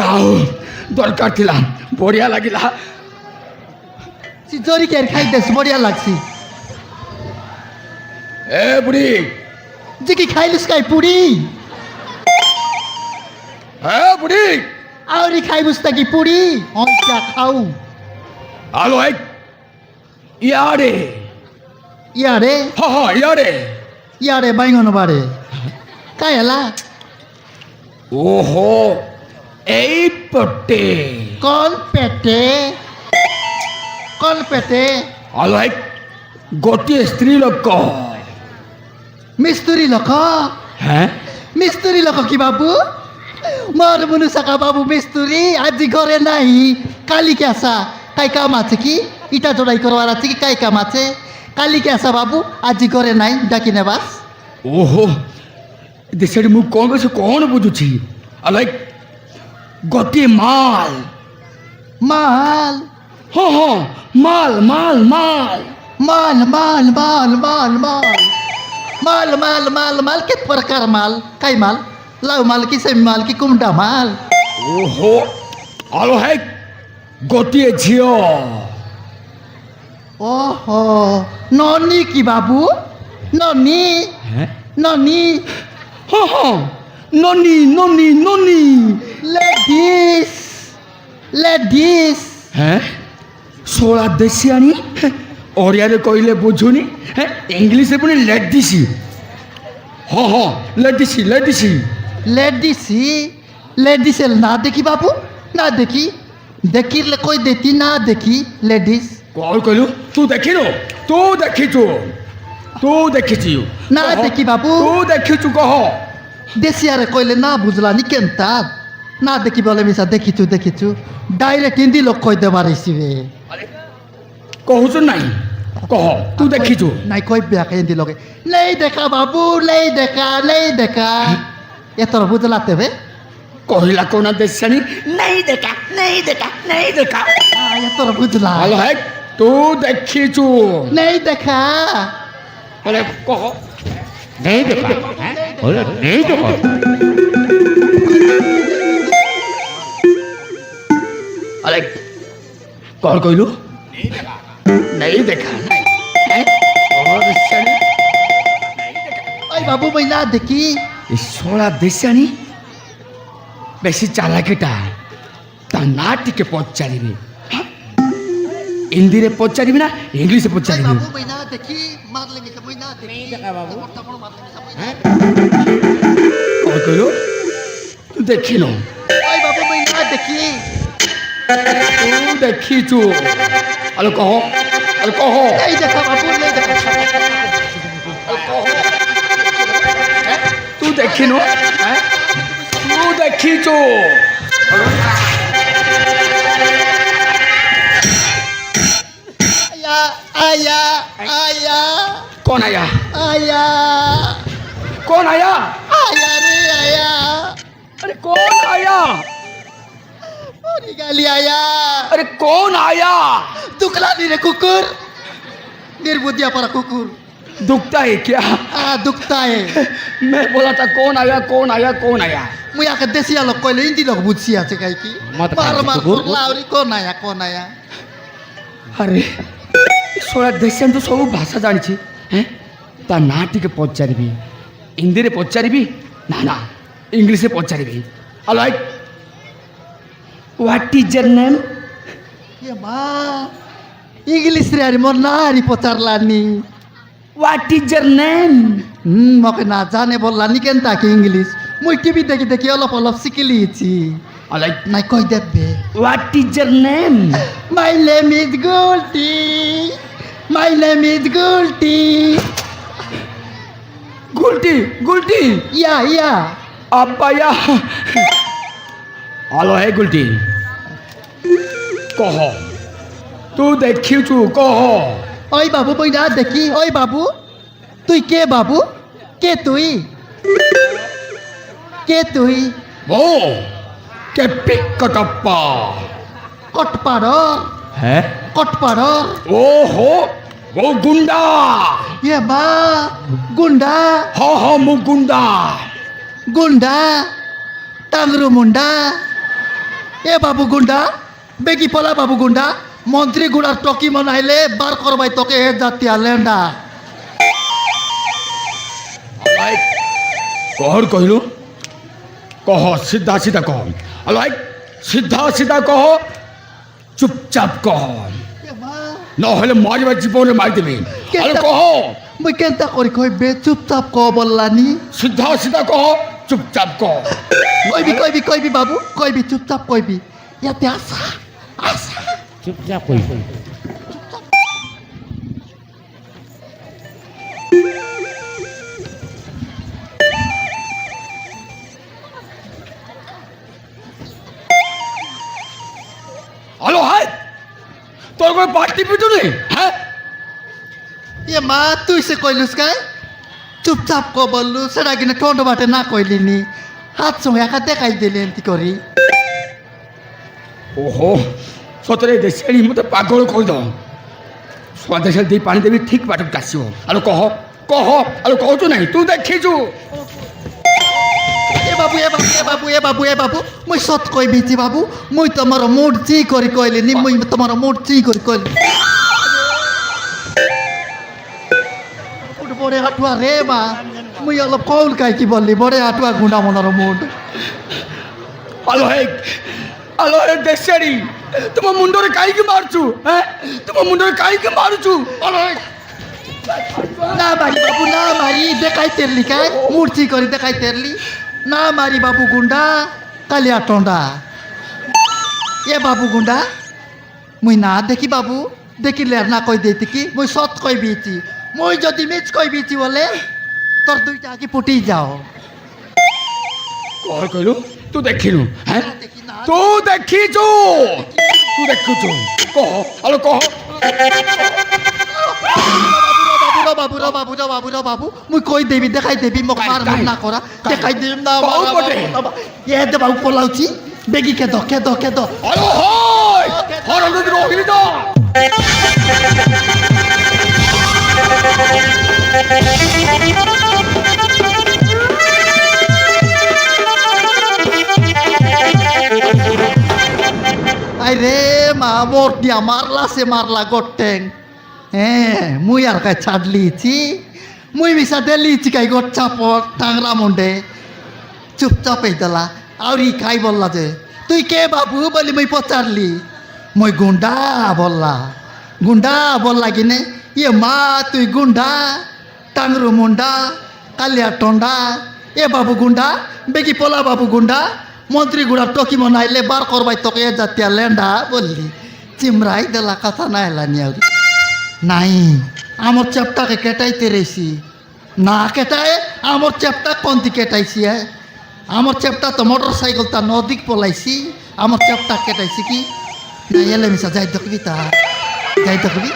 ଯାଉ ଦରକାର ଥିଲା ବଢ଼ିଆ ଲାଗିଲା ଜରି କେର ଖାଇଦେସ୍ ବଢ଼ିଆ ଲାଗ୍ସି ଏ ବୁଢ଼ୀ ଯେ କି ଖାଇଲୁସ୍ କାଇ ପୁଡ଼ି ଏ ବୁଢ଼ୀ ଆହୁରି ଖାଇବୁସ୍ ତାକି ପୁଡ଼ି ଅଇକା ଖାଉ ଆଲୋ ଏ ଇଆଡ଼େ ଇଆଡ଼େ ହଁ ଇଆଡ଼େ ଇଆଡ଼େ ବାଇଗଣ ବାଡ଼େ କାଇଁ ହେଲା ଓହୋ ଏଇପଟେ କଲ୍ ପେଟେ ଆଲୋ ଏ ଗୋଟିଏ ସ୍ତ୍ରୀ ଲୋକ ମିସ୍ତ୍ରୀ ଲୋକ হ্যাঁ মিস্ত্রি লোক কি বাবু মোর মনু সাকা বাবু মিস্ত্রি আজি ঘরে নাই কালিকে আসা কাই কাম আছে কি ইটা জোড়াই করবার আছে কি কাই কাম আছে কালিকে আসা বাবু আজি ঘরে নাই ডাকি নেবাস ଓହୋ ଦେଶରେ ମୁଁ କ'ଣ କରୁଛି କ'ଣ ବୁଝୁଛି ଆଲୋ ଏ ଗୋଟିଏ ମାଲ মাল ହଁ ହଁ ମାଲ ମାଲ ମାଲ মাল মাল মাল মাল মাল মাল মাল মাল মাল কে প্রকার মাল কাই মাল লাউ মাল কি সেমি মাল কি কুমটা মাল ଓହୋ ଆଲୋ ହେ ଗୋଟିଏ ଝିଅ ওহো ননি কি বাবু ননি ননি ହଁ ହଁ ନନି ନନି ନନି লেডিস লেডিস হ্যাঁ ଶୋଳା ଦେଶୀ ଆଣି ଓଡ଼ିଆରେ କହିଲେ ବୁଝୁନି ଇଂଲିଶରେ ପୁଣି ଲେଡିସି ହଁ ହଁ ଲେଡିସି ଲେଡିସି লেডিসি লেডিসের না দেখি বাবু না দেখি দেখিলে কই দেতি না দেখি লেডিস କ'ଣ କହିଲୁ ତୁ ଦେଖିନୁ ତୁ ଦେଖିଛୁ ତୁ ଦେଖିଛୁ না দেখি বাবু ତୁ ଦେଖିଛୁ କହ দেশিয়ারে কইলে না বুঝলানি কেনতা না দেখি বলে মিশা দেখিছু দেখিছু ডাইরেক্ট হিন্দি লোক কই দেবার হিসিবে କହୁଛୁ ନାହିଁ କହ ତୁ ଦେଖିଛୁ নাই কই ব্যাকে হিন্দি লোকে নেই দেখা বাবু নেই দেখা এতর বুঝলাতে বে କହିଲା କ'ଣ ଦେଶାଣୀ ନେଇ ଦେଖା ନେଇ ଦେଖା ନେଇ ଦେଖା এতর বুঝলা ଆଲୋ ହେ ତୁ ଦେଖିଛୁ নেই দেখা ହେଲେ କହ नहीं देखा बोले नहीं देखा ଆରେ କ'ଣ କହିଲୁ ନେଇ ଦେଖା ଦେଶାଣୀ ওই বাবু মই না দেখি ଏ ଶୋଳା ଦେଶାଣୀ ବେଶୀ ଚାଲାକିଟା ତା ନାଁ ଟିକେ ପଚାରିବି ହିନ୍ଦୀରେ ପଚାରିବି ନା ଇଂଲିଶରେ ওই ପଚାରିବି বাবু মই না দেখি মারলে মিশা মই না দেখি দেখা বাবু মারলে মিশা মই না କ'ଣ କହିଲୁ ତୁ ଦେଖିନୁ ওই বাবু মই না দেখি ତୁ ଦେଖିଛୁ ଆଲୋ କହ ଆଲୋ କହ নেই দেখা বাবু নেই দেখা ତୁ ଦେଖିନୁ ତୁ ଦେଖିଛୁ আয়া আয়া আয়া କ'ଣ ଆୟା আয়া କ'ଣ ଆୟା আয়া রে আয়া अरे कौन आया ওরে গালি আয়া अरे कौन आया দুকলা রে কুকুর নির্বুদ্ধিয়া পরা কুকুর दुखता है क्या দুকতা হে मैं बोला था कौन आया कौन आया कौन आया মুই আকে দেশিয়া লোক কইলে হিন্দি লোক বুঝছি আছে কাই কি মত মার খাই মার কুকুর। লাউরি কোন আয়া अरे सोळा देशान तो सब भाषा जानी हैं ता ना टिके पचारिबी हिंदी रे पचारिबी ना ना इंग्लिश रे पचारिबी hello what is your name এ মা ইংলিশ রে আর মোর না হারি পচারলানি व्हाट इज योर नेम মকে না জানে বললানি কেন তাকে ইংলিশ মুই টিভি দেখি দেখি অলপ অলপ শিখে লিয়েছি हेलो নাই কই দেবে what is your name My name is Gulti. My name is Gulti. Gulti Gulti Yeah. अब्बाया हेलो है गुलटी कह तू देखिछु कह ওই বাবু বই না দেখি ওই বাবু তুই কে বাবু কে তুই वो के पिकटप्पा কটপাড় है কটপাড় ओहो वो गुंडा এ মা গুন্ডা मु गुंडा গুন্ডা টাংরু মুন্ডা এ বাবু গুন্ডা বেগি পলা বাবু গুন্ডা মন্ত্রী গুড়ার টকি মনাইলে বার করবাই তোকে এ জাতীয় লেন্ডা কহর কহিলু কহ সিধা সিধা কহ আলাই সিধা সিধা কহ চুপচাপ কহ নহলে মারিবা জীবনে মারি দেবে আরে কহ মুই কেনতা করি কইবে চুপচাপ ক বললানি সিধা সিধা কহ চুপচাপ কহ কইবি বাবু কইবি চুপচাপ কইবি ইয়াতে আসা আসা চুপচাপ কই আলো হাই তোর কোনো পার্টি পিটু নেই হ্যাঁ এ মা তুই সে কইলুস কাই চুপচাপ ক বললু সেটা কিনা ঠোঁট বাটে না কইলিনি হাত সঙ্গে একা দেখাই দিলি এমতি করি ওহো সতরে দেশের মতো পাগল কইদ স্বদেশের দিয়ে পানি দেবি ঠিক বাটক আসিব আলো কহ কহ আলো কহছু নাই তুই দেখিছু এ বাবু এ বাবু এ বাবু এ বাবু এ বাবু মুই সত কইবিছি বাবু মুই তোমার মুড চি করি কইলিনি মুই তোমার মুড চি করি কইলি বড়ে হাটুয়া রে মা মুই অলপ কৌল কাই কি বললি বড়ে হাটুয়া গুন্ডা মনার মুড আলো হে দেশেরি তোমার মুন্ডরে কাইকে মারছু হ্যাঁ তোমার মুন্ডরে কাইকে মারছু আলো না মারি বাবু না মারি দেখাই তেরলি কাই মূর্তি করি দেখাই তেরলি না মারি বাবু গুন্ডা কালিয়া টন্ডা এ বাবু গুন্ডা মুই না দেখি বাবু দেখিলে আর না কই দিতি কি মুই সৎ কই বিছি মুই যদি মিছ কই বিছি বলে তোর দুইটা আগে পুটি যাও কহ কইলু তুই দেখিলু হ্যাঁ দেখি না তুই দেখিছু তুই দেখিছু কহ আলো কহ বাবু রা বাবু রা বাবু রা বাবু মুই কই দেবি দেখাই দেবি মোক মার মার না করা দেখাই দেবি না এ দে বাবু পলাউছি বেগি কে দ আলো হয় হরন্দ রহিল তো আরে মা মোর দিয়া মারলা সে মারলা গোটেং হ্যাঁ মুই আর কাই ছাড়লিছি মুই মিশা দিলিছি কাই গোট চাপড় টাংরা মুন্ডে চুপচাপ এই দেলা আউরি খাই বললা যে তুই কে বাবু বলি মুই পচারলি মুই গুন্ডা বললা কিনে ইয়ে মা তুই গুন্ডা টাংরু মুন্ডা কালিয়া টন্ডা এ বাবু গুন্ডা বেগি পোলা বাবু গুন্ডা মন্ত্রী গুড়া টকি মনাইলে বার করবাই তোকে এ জাতীয় লেন্ডা বললি চিমরাই দেলা কথা না এলানি আউরি নাই আমার চ্যাপটাকে কেটাইতে রেছি না কেটায় আমার চ্যাপটা কোনটি কেটাইছি আমার চ্যাপটা তো মোটর সাইকেল তা নদীক পলাইছি আমার চ্যাপটা কেটাইছি কি না এলে মিশা যাই দেখবি তা যাই দেখবি